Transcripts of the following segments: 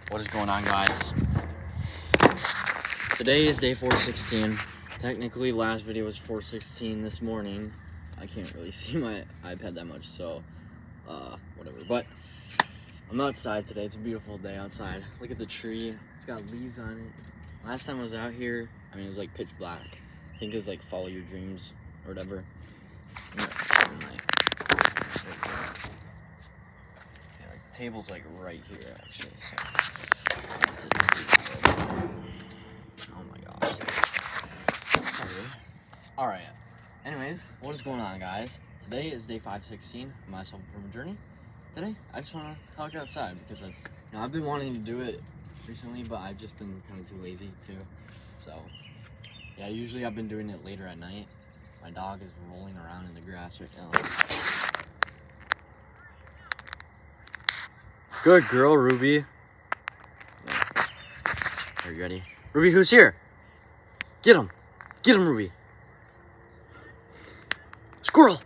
What is going on, guys? Today is day 416. Technically, last video was 416 this morning. I can't really see my iPad that much, so whatever. But I'm outside today. It's a beautiful day outside. Look at the tree. It's got leaves on it. Last time I was out here, it was like pitch black. I think it was like follow your dreams or whatever. Yeah, like the table's like right here actually. So. Oh my gosh. Sorry. Alright. Anyways, what is going on, guys? Today is day 516 of my self-improvement journey. Today, I just want to talk outside because that's, I've been wanting to do it recently, but I've just been kind of too lazy too. So, yeah, usually I've been doing it later at night. My dog is rolling around in the grass right now. Good girl, Ruby. Are you ready? Ruby, who's here? Get him. Get him, Ruby. Squirrel.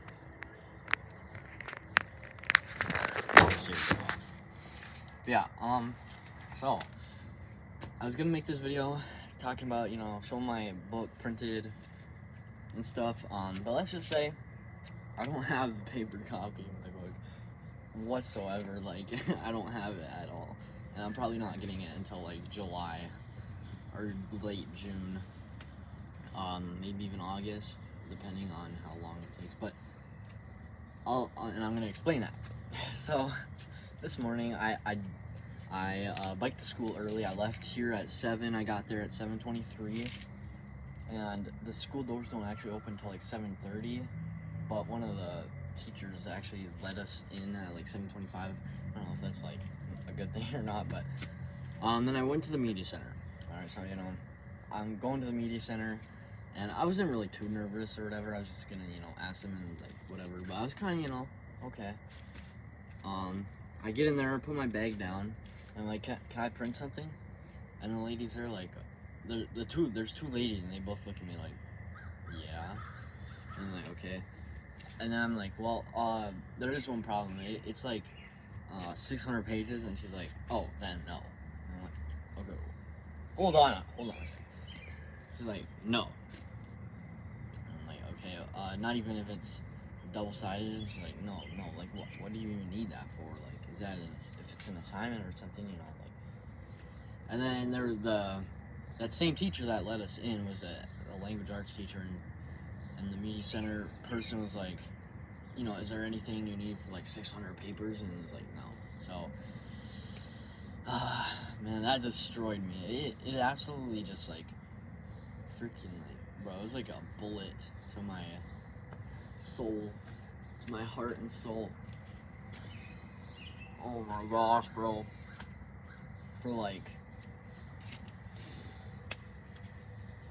Yeah, so I was gonna make this video talking about, showing my book printed and stuff, but let's just say I don't have the paper copy of my book whatsoever. Like, I don't have it at all, and I'm probably not getting it until like July or late June, maybe even August, depending on how long it takes. But and I'm gonna explain that. So this morning I biked to school early. I left here at 7. I got there at 7:23, and the school doors don't actually open until like 7:30. But one of the teachers actually let us in at like 7:25. I don't know if that's like a good thing or not, but then I went to the media center. All right, so I'm going to the media center, and I wasn't really too nervous or whatever. I was just gonna ask them and like whatever. But I was kind of okay. I get in there, put my bag down, and I'm like, can I print something? And the ladies are like, there's two ladies, and they both look at me like, yeah. And I'm like, okay. And then I'm like, well, there is one problem. It's like 600 pages, and she's like, oh, then no. And I'm like, okay, hold on a second. She's like, no. And I'm like, okay, not even if it's double-sided. And she's like, no, like, what do you even need that for? Like, is that if it's an assignment or something, like. And then that same teacher that let us in was a language arts teacher, and the media center person was like, is there anything you need for like 600 papers? And it was like, no. So, man, that destroyed me. It absolutely just like freaking like, bro, it was like a bullet to my soul, to my heart and soul. Oh my gosh, bro. For like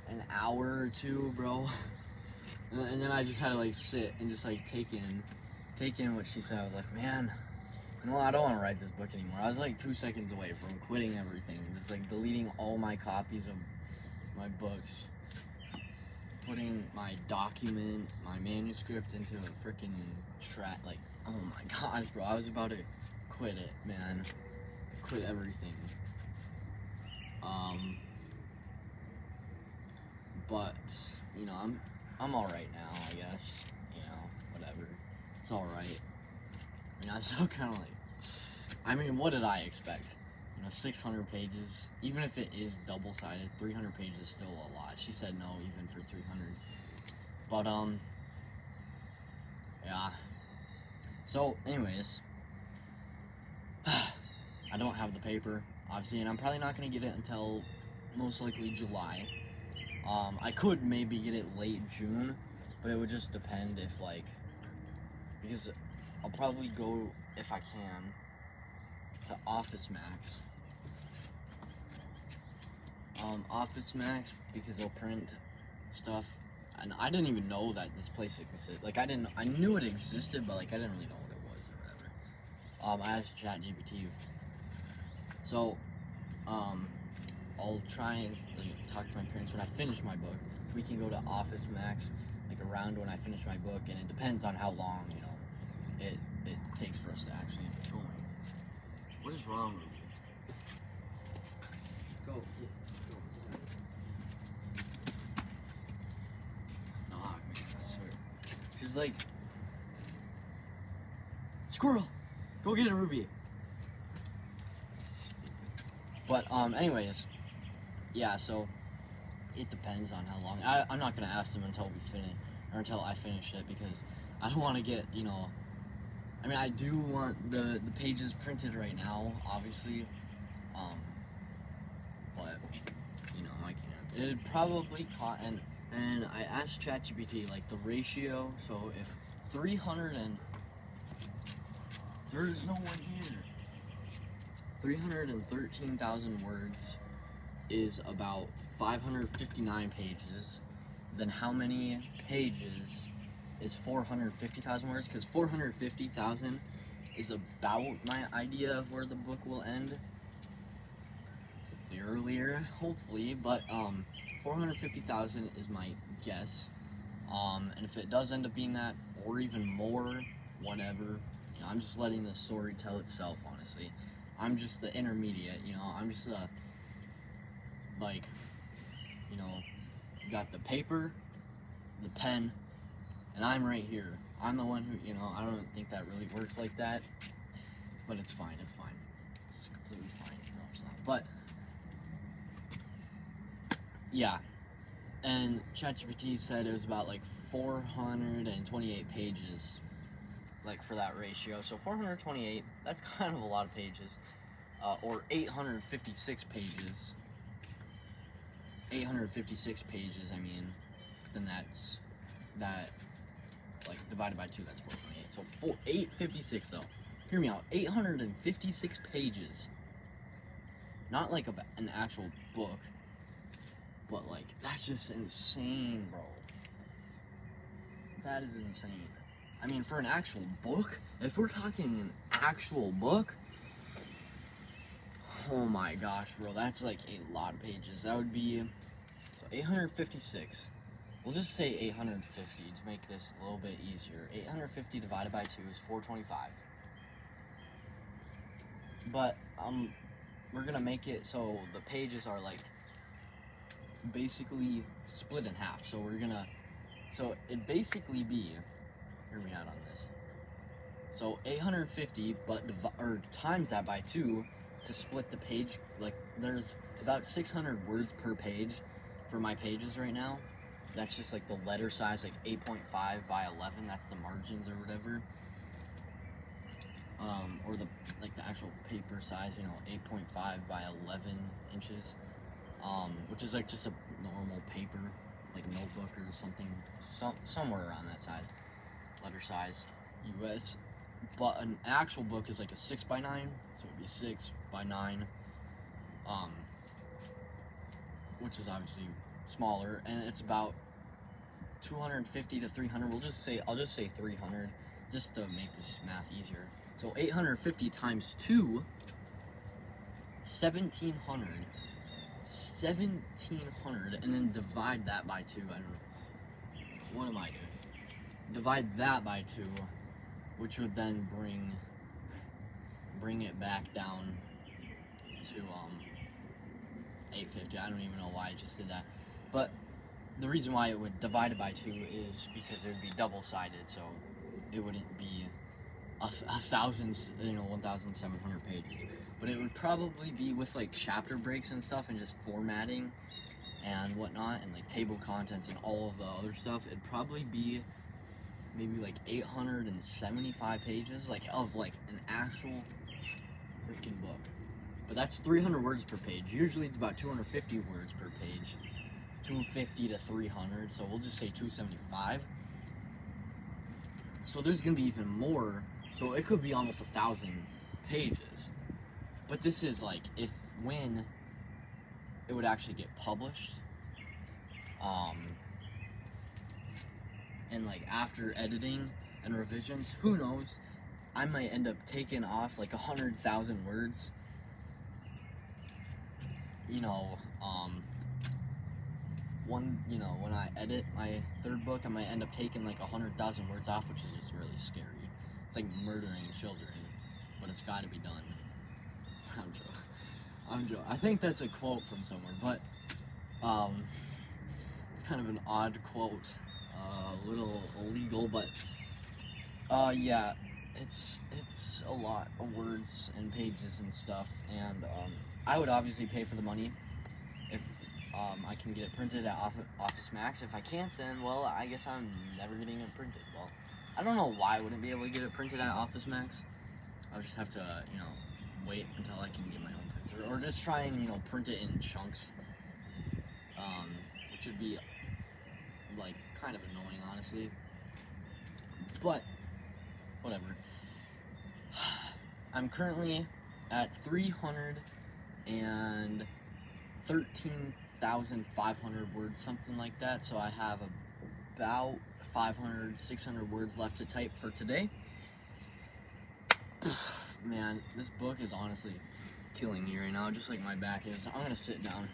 an hour or two, bro. And then I just had to like sit and just like take in what she said. I was like, man, I don't want to write this book anymore. I was like 2 seconds away from quitting everything, just like deleting all my copies of my books, putting my document, my manuscript into a freaking trash. Like, oh my gosh, bro, I was about to quit it, man. Quit everything. But I'm all right now, I guess. Whatever. It's all right. I'm still kind of like, what did I expect? 600 pages. Even if it is double-sided, 300 pages is still a lot. She said no, even for 300. But yeah. So, anyways, I don't have the paper, obviously, and I'm probably not gonna get it until most likely July. I could maybe get it late June, but it would just depend if because I'll probably go, if I can, to Office Max. Office Max, because they'll print stuff, and I didn't even know that this place existed. Like, I knew it existed, but like I didn't really know what it was or whatever. I asked ChatGPT. So, I'll try and talk to my parents when I finish my book. We can go to Office Max like around when I finish my book, and it depends on how long it takes for us to actually get going. What is wrong with you? go. It's not, man, I swear. She's like, squirrel, go get a ruby. Stupid. But anyways, yeah. So it depends on how long. I'm not gonna ask them until we finish or until I finish it because I don't want to get, you know. I mean, I do want the pages printed right now, obviously. But you know, I can't. It'd probably cost, and I asked ChatGPT like the ratio. So if 300 and there's no one here. 313,000 words is about 559 pages. Then how many pages is 450,000 words? Because 450,000 is about my idea of where the book will end. The earlier, hopefully, but 450,000 is my guess. And if it does end up being that, or even more, whatever, you know, I'm just letting the story tell itself, honestly. I'm just the intermediate, you know, I'm just the, like, you know, you got the paper, the pen, and I'm right here. I'm the one who, you know, I don't think that really works like that, but it's fine, it's fine. It's completely fine, no, it's not. But, yeah, and ChatGPT said it was about, like, 428 pages, like, for that ratio. So 428, that's kind of a lot of pages, or 856 pages. 856 pages, I mean, then that's, that, like, divided by 2, that's 428. So 856, though. Hear me out. 856 pages. Not, like, of an actual book, but, like, that's just insane, bro. That is insane. I mean, for an actual book, if we're talking an actual book, oh my gosh, bro, that's like a lot of pages. That would be, so 856. We'll just say 850 to make this a little bit easier. 850 divided by 2 is 425. But, we're gonna make it so the pages are like basically split in half. So we're gonna, so it'd basically be, hear me out on this. So 850, but or times that by 2 to split the page. Like, there's about 600 words per page for my pages right now. That's just like the letter size, like 8.5 by 11. That's the margins or whatever. Or the, like, the actual paper size, you know, 8.5 by 11 inches. Which is like just a normal paper, like notebook or something, somewhere around that size, letter size, US. But an actual book is like a 6 by 9, so it'd be 6 by 9, which is obviously smaller, and it's about 250 to 300. I'll just say 300, just to make this math easier. So 850 times 2, 1,700. 1,700, and then divide that by 2. I don't know. What am I doing? Divide that by 2, which would then bring it back down to 850. I don't even know why I just did that. But the reason why it would divide it by 2 is because it would be double-sided, so it wouldn't be a 1,700 pages. But it would probably be with like chapter breaks and stuff and just formatting and whatnot and like table contents and all of the other stuff. It'd probably be maybe like 875 pages, like of like an actual freaking book. But that's 300 words per page. Usually it's about 250 words per page, 250 to 300. So we'll just say 275. So there's gonna be even more. So it could be almost 1,000 pages. But this is like when it would actually get published. And like after editing and revisions, who knows? I might end up taking off like 100,000 words. You know, when I edit my 3rd book, I might end up taking like 100,000 words off, which is just really scary. It's like murdering children, but it's got to be done. I'm joking. I'm joking. I think that's a quote from somewhere, but it's kind of an odd quote, a little illegal, but yeah, it's a lot of words and pages and stuff, and I would obviously pay for the money if I can get it printed at Office Max. If I can't, then well, I guess I'm never getting it printed. Well, I don't know why I wouldn't be able to get it printed at Office Max. I'll just have to, wait until I can get my own printer, or just try and, print it in chunks, which would be, like, kind of annoying, honestly, but whatever. I'm currently at 313,500 words, something like that, so I have about 500, 600 words left to type for today. Man, this book is honestly killing me right now, just like my back is. I'm gonna sit down.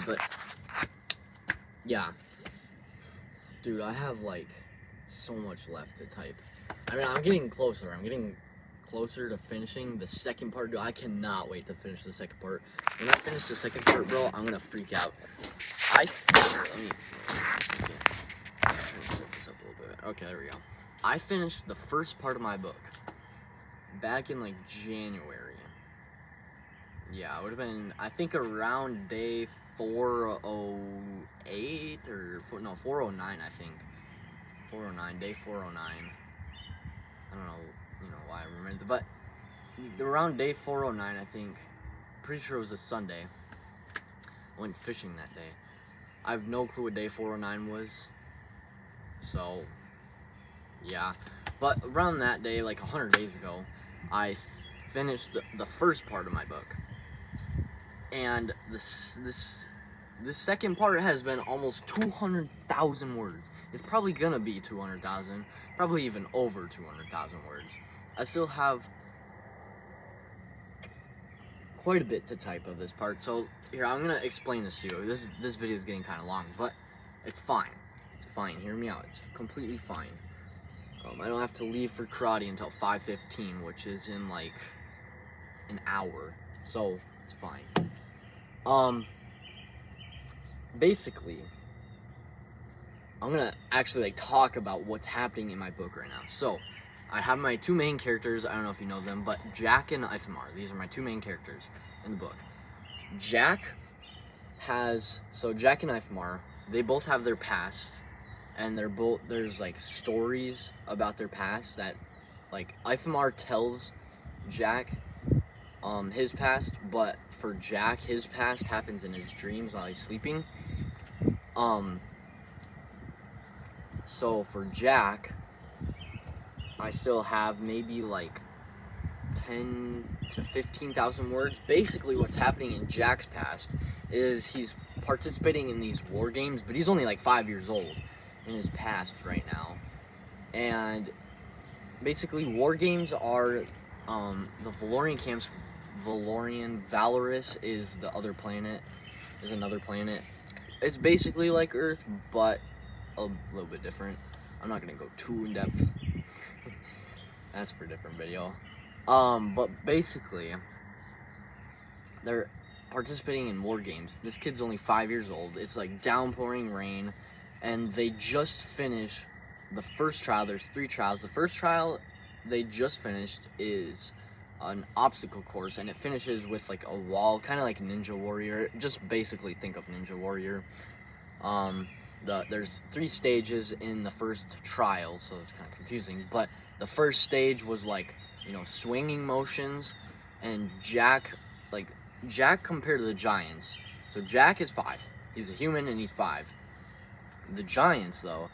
But yeah, dude, I have like so much left to type. I mean, I'm getting closer. I'm getting closer to finishing the second part. Dude, I cannot wait to finish the second part. When I finish the second part, bro, I'm gonna freak out. Let me set this up a little bit. Okay, there we go. I finished the first part of my book back in like January. Yeah, it would have been, I think, around day 408 or 409, I think. 409, day 409. I don't know, why I remember, but around day 409, I think. Pretty sure it was a Sunday. I went fishing that day. I have no clue what day 409 was. So, yeah. But around that day, like 100 days ago, I finished the first part of my book. And this second part has been almost 200,000 words. It's probably gonna be 200,000, probably even over 200,000 words. I still have quite a bit to type of this part, so here, I'm gonna explain this to you. This video is getting kind of long, but it's fine. It's fine. Hear me out. It's completely fine. I don't have to leave for karate until 5:15, which is in like an hour, so it's fine. Basically, I'm gonna actually like talk about what's happening in my book right now. So, I have my two main characters. I don't know if you know them, but Jack and Ifamar. These are my two main characters in the book. Jack and Ifamar, they both have their past, and there's like stories about their past that, like, Ifamar tells Jack his past, but for Jack, his past happens in his dreams while he's sleeping. So for Jack, I still have maybe like 10 to 15,000 words. Basically, what's happening in Jack's past is he's participating in these war games, but he's only like 5 years old in his past right now. And basically, war games are the Valorian camps. Valorous is the other planet, is another planet. It's basically like Earth, but a little bit different. I'm not gonna go too in depth. That's for a different video. But basically, they're participating in war games. This kid's only 5 years old. It's like downpouring rain, and they just finished the first trial. There's 3 trials. The first trial they just finished is an obstacle course, and it finishes with like a wall, kind of like Ninja Warrior. Just basically think of Ninja Warrior. There's 3 stages in the first trial, so it's kind of confusing, but the first stage was like, swinging motions, and Jack compared to the Giants. So Jack is 5. He's a human and he's 5. The Giants are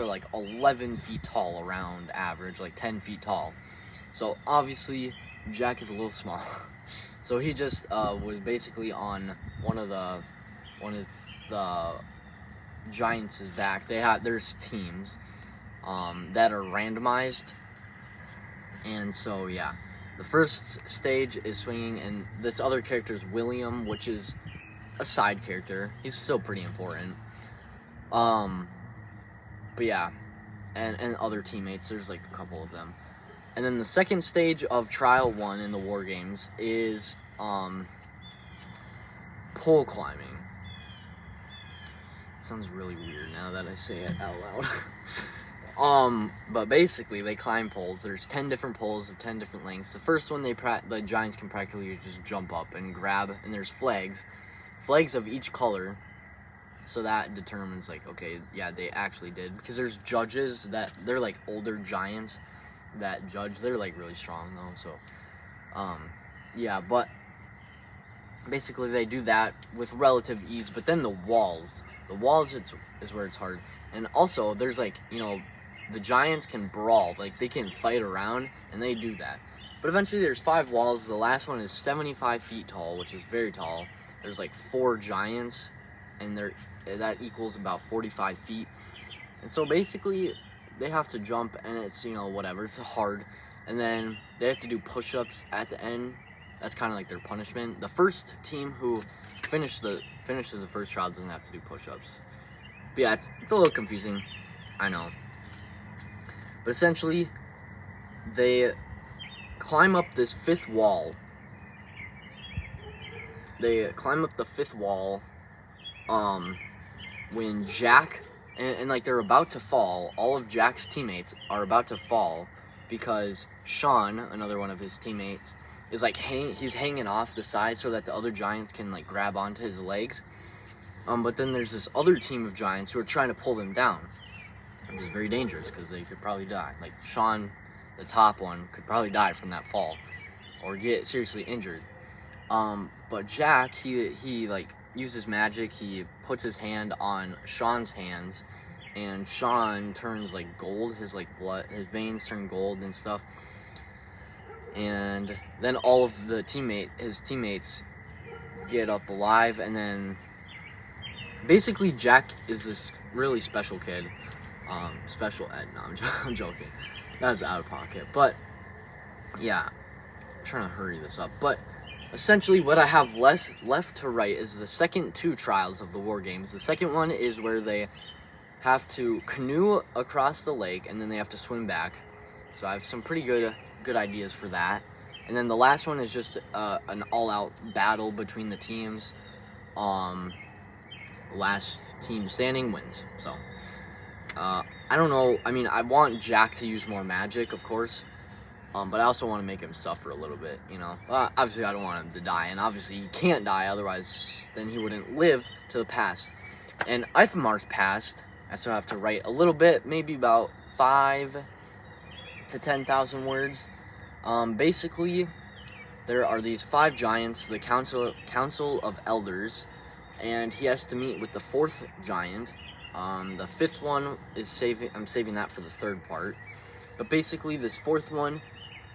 like 11 feet tall around average, like 10 feet tall. So obviously Jack is a little small. So he just was basically on one of the Giants' back. There's teams that are randomized, and so yeah, the first stage is swinging, and this other character is William, which is a side character. He's still pretty important. But yeah, and other teammates. There's like a couple of them. And then the second stage of Trial 1 in the War Games is pole climbing. Sounds really weird now that I say it out loud. But basically they climb poles. There's 10 different poles of 10 different lengths. The first one the giants can practically just jump up and grab, and there's flags of each color, so that determines like, okay, yeah, they actually did, because there's judges that they're like older giants that judge. They're like really strong though, so yeah, but basically they do that with relative ease. But then the walls is where it's hard. And also there's like, you know, the giants can brawl, like they can fight around, and they do that. But eventually there's 5 walls. The last one is 75 feet tall, which is very tall. There's like 4 giants, and that equals about 45 feet. And so basically they have to jump, and it's, you know, whatever, it's hard. And then they have to do push-ups at the end. That's kind of like their punishment. The first team who finishes the first trial doesn't have to do push-ups. But yeah, it's a little confusing, I know. But essentially, they climb up this 5th wall. They climb up the 5th wall when Jack, and like they're about to fall. All of Jack's teammates are about to fall because Sean, another one of his teammates, is like he's hanging off the side so that the other giants can like grab onto his legs. But then there's this other team of giants who are trying to pull them down, which is very dangerous because they could probably die. Like Sean, the top one, could probably die from that fall or get seriously injured. But Jack, he like uses magic. He puts his hand on Sean's hands, and Sean turns like gold. His like blood, his veins turn gold and stuff. And then all of his teammates get up alive, and then basically Jack is this really special kid. Special ed. No, I'm joking. That was out of pocket. But yeah, I'm trying to hurry this up. But essentially what I have left to write is the second 2 trials of the War Games. The second one is where they have to canoe across the lake, and then they have to swim back. So I have some pretty good ideas for that. And then the last one is just an all-out battle between the teams. Last team standing wins. So I don't know. I mean, I want Jack to use more magic, of course, but I also want to make him suffer a little bit, you know. Obviously I don't want him to die, and obviously he can't die, otherwise then he wouldn't live to the past. And Ifmar's past, I still have to write a little bit, maybe about 5 to 10,000 words. Basically, there are these 5 giants, the council of elders, and he has to meet with the 4th giant. The 5th one is I'm saving that for the 3rd part. But basically, this 4th one,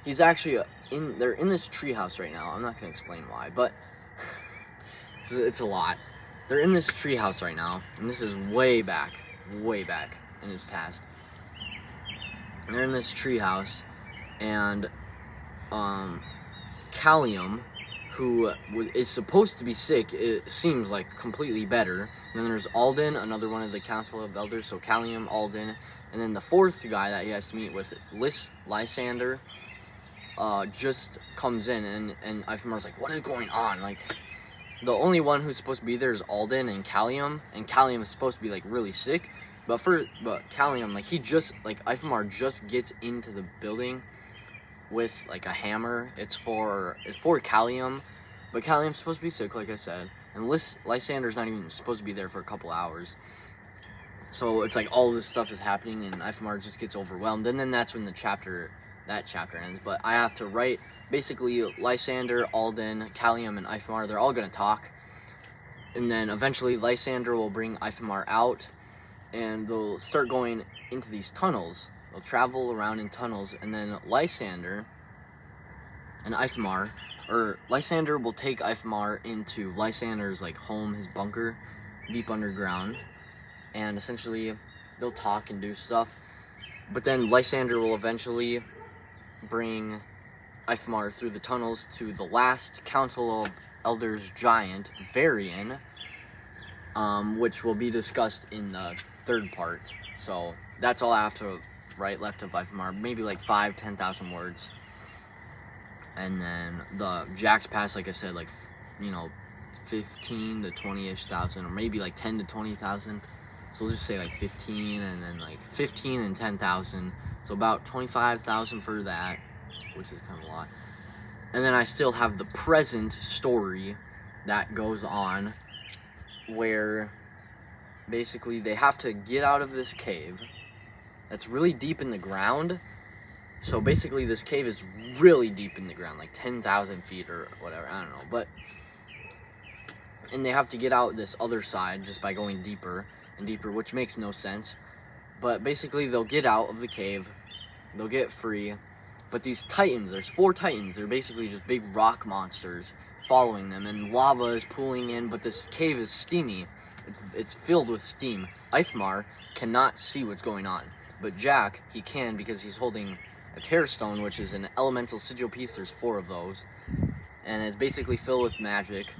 he's actually they're in this treehouse right now. I'm not gonna explain why, but it's a lot. They're in this treehouse right now, and this is way back in his past. And they're in this treehouse, and Callium, who is supposed to be sick, it seems like completely better. And then there's Alden, another one of the Council of Elders, so Callium, Alden, and then the 4th guy that he has to meet with, Lysander, just comes in, and Ifmar's like, what is going on? Like, the only one who's supposed to be there is Alden and Callium is supposed to be like really sick, but Callium, like, Ifmar just gets into the building with like a hammer. It's for Callium, but Callium's supposed to be sick, like I said, and Lysander's not even supposed to be there for a couple hours. So it's like all this stuff is happening, and Ifmar just gets overwhelmed, and then that's when that chapter ends. But I have to write basically Lysander, Alden, Callium, and Ifmar. They're all gonna talk, and then eventually Lysander will bring Ifmar out, and they'll start going into these tunnels. They'll travel around in tunnels, and then Lysander and Ifmar, or Lysander will take Ifmar into Lysander's like home, his bunker, deep underground, and essentially they'll talk and do stuff. But then Lysander will eventually bring Ifmar through the tunnels to the last Council of Elders giant, Varian, which will be discussed in the 3rd part. So that's all I have to right left of Ifamar, maybe like 5,000-10,000 words. And then the Jack's Pass, like I said, like, you know, 15 to 20-ish thousand, or maybe like 10 to 20,000. So we'll just say like 15, and then like 15 and 10,000. So about 25,000 for that, which is kind of a lot. And then I still have the present story that goes on, where basically they have to get out of this cave that's really deep in the ground. So basically this cave is really deep in the ground, like 10,000 feet or whatever, I don't know. And they have to get out this other side just by going deeper and deeper, which makes no sense. But basically they'll get out of the cave, they'll get free. But these titans, there's 4 titans, they're basically just big rock monsters following them, and lava is pooling in, but this cave is steamy. It's filled with steam. Ifmar cannot see what's going on, but Jack, he can, because he's holding a Terror Stone, which is an elemental sigil piece. There's 4 of those, and it's basically filled with magic,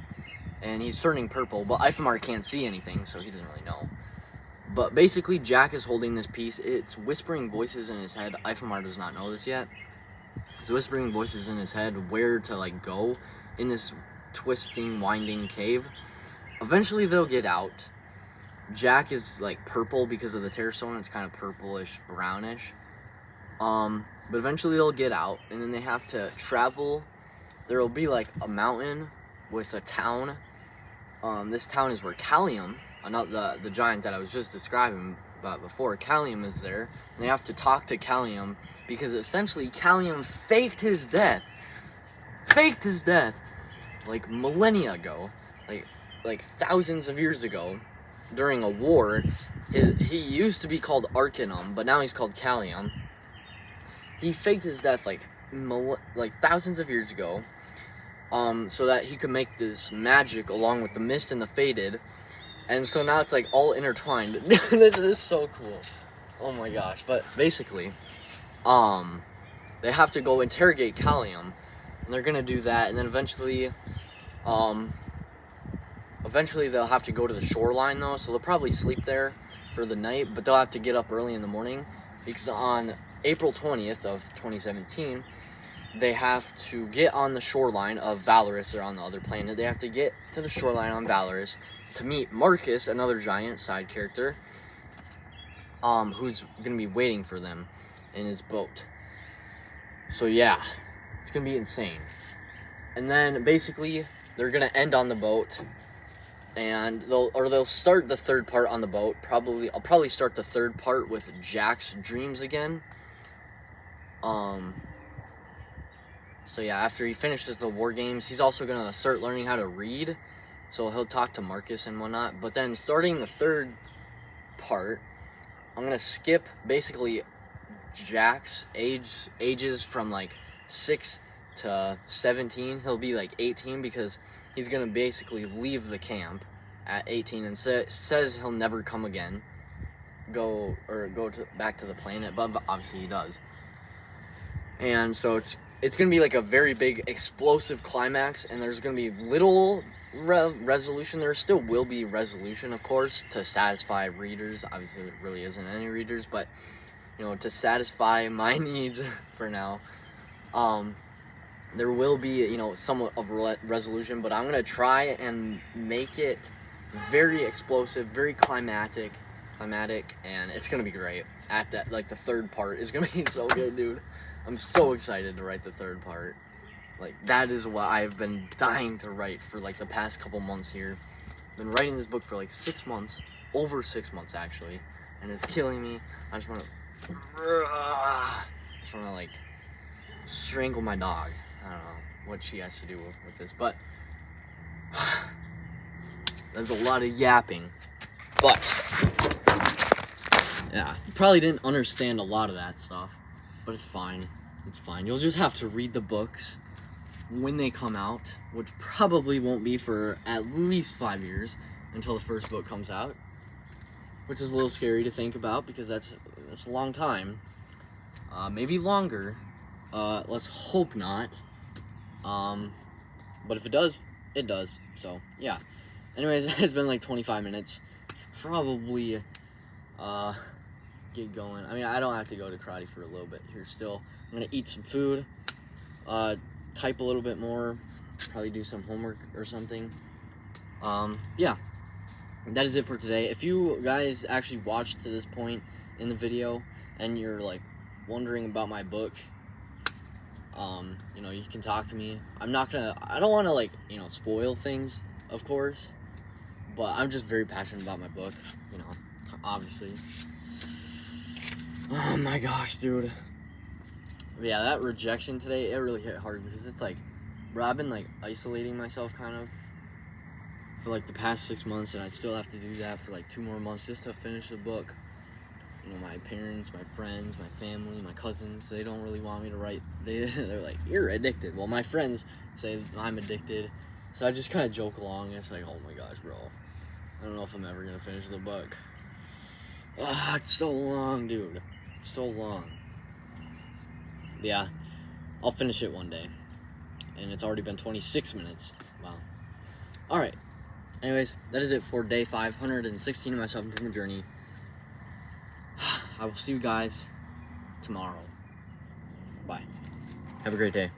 and he's turning purple, but Ifmar can't see anything, so he doesn't really know. But basically, Jack is holding this piece. It's whispering voices in his head. Ifmar does not know this yet. It's whispering voices in his head where to like go in this twisting, winding cave. Eventually they'll get out. Jack is like purple because of the Terror Stone. It's kind of purplish, brownish. But eventually they'll get out, and then they have to travel. There'll be like a mountain with a town. This town is where Callium, the giant that I was just describing about before, Callium is there. And they have to talk to Callium, because essentially Callium faked his death. Like millennia ago, like thousands of years ago, during a war. He used to be called Arcanum, but now he's called Callium. He faked his death like thousands of years ago, so that he could make this magic along with the mist and the faded. And so now it's like all intertwined. This is so cool. Oh my gosh. But basically, they have to go interrogate Callium, and they're gonna do that, and then eventually they'll have to go to the shoreline though, so they'll probably sleep there for the night, but they'll have to get up early in the morning, because on April 20th of 2017, they have to get on the shoreline of Valorous. They're on the other planet. They have to get to the shoreline on Valorous to meet Marcus, another giant side character, who's gonna be waiting for them in his boat. So yeah, it's gonna be insane. And then basically they're gonna end on the boat, and they'll start the third part on the boat. I'll probably start the third part with Jack's dreams again. So yeah, after he finishes the war games, he's also gonna start learning how to read. So he'll talk to Marcus and whatnot. But then starting the third part, I'm gonna skip basically Jack's ages from like 6 to 17. He'll be like 18, because he's gonna basically leave the camp at 18 and says he'll never come again, go back to the planet, but obviously he does. And so it's gonna be like a very big explosive climax, and there's gonna be little resolution. There still will be resolution, of course, to satisfy readers. Obviously there really isn't any readers, but you know, to satisfy my needs for now, there will be, you know, somewhat of resolution, but I'm gonna try and make it very explosive, very climatic, and it's gonna be great. At that, like the third part is gonna be so good, dude. I'm so excited to write the third part. Like, that is what I've been dying to write for like the past couple months here. I've been writing this book for like 6 months, over 6 months actually, and it's killing me. I just wanna like strangle my dog. I don't know what she has to do with this, but there's a lot of yapping. But yeah, you probably didn't understand a lot of that stuff, but it's fine. It's fine. You'll just have to read the books when they come out, which probably won't be for at least 5 years until the first book comes out, which is a little scary to think about, because that's a long time. Maybe longer. Let's hope not. But if it does, it does. So yeah. Anyways, it's been like 25 minutes. Probably get going. I mean, I don't have to go to karate for a little bit here still. I'm gonna eat some food, type a little bit more, probably do some homework or something. Yeah, that is it for today. If you guys actually watched to this point in the video and you're like wondering about my book, you know, you can talk to me. I don't want to like, you know, spoil things, of course, but I'm just very passionate about my book, you know, obviously. Oh my gosh, dude. But yeah, that rejection today, it really hit hard because it's like, bro, I've been like isolating myself kind of for like the past 6 months, and I still have to do that for like 2 more months just to finish the book. You know, my parents, my friends, my family, my cousins, they don't really want me to write. They're like, you're addicted. Well, my friends say I'm addicted, so I just kind of joke along. It's like, oh my gosh, bro, I don't know if I'm ever gonna finish the book. Ah, it's so long, dude. It's so long. Yeah, I'll finish it one day, and it's already been 26 minutes. Wow. All right. Anyways, that is it for day 516 of my self-improvement journey. I will see you guys tomorrow. Bye. Have a great day.